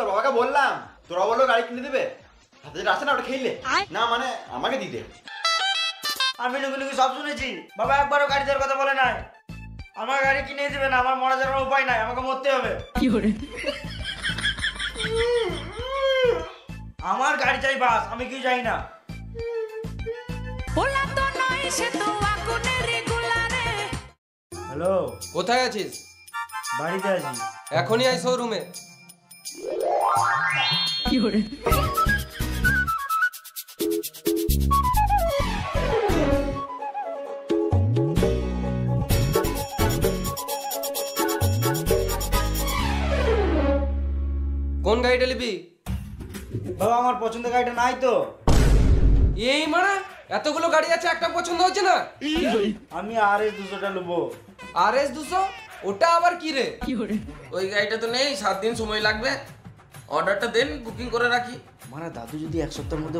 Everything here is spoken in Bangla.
বাবাকে বললাম, তোরা বললো গাড়ি কিনে দেবে, হাতে যেটা আসে না ওটা খেলে না, মানে আমাকে দিতে। আমি লুকি সব শুনেছি, বাবা একবারও গাড়ি দেওয়ার কথা বলে নাই। আমার গাড়ি কিনে দেবে না, আমার মরা যাওয়ার উপায় নাই, আমাকে মরতে হবে। আমার গাড়ি চাই বাস, আমি কি চাই না। হ্যালো, কোথায় আছিস? বাড়িতে আছি। এখনই আয় শোরুমে। কোন গাড়িটা নিবি? বাবা আমার পছন্দের গাড়িটা নাই তো। এই মানে এতগুলো গাড়ি আছে, একটা পছন্দ হচ্ছে না? আমি RS 200টা নেবো। RS 200? ওটা আবার কি রে? ওই গাড়িটা তো নেই, 7 দিন সময় লাগবে। অর্ডারটা দেন, বুকিং করে রাখি। মানে দাদু যদি এক সপ্তাহের মধ্যে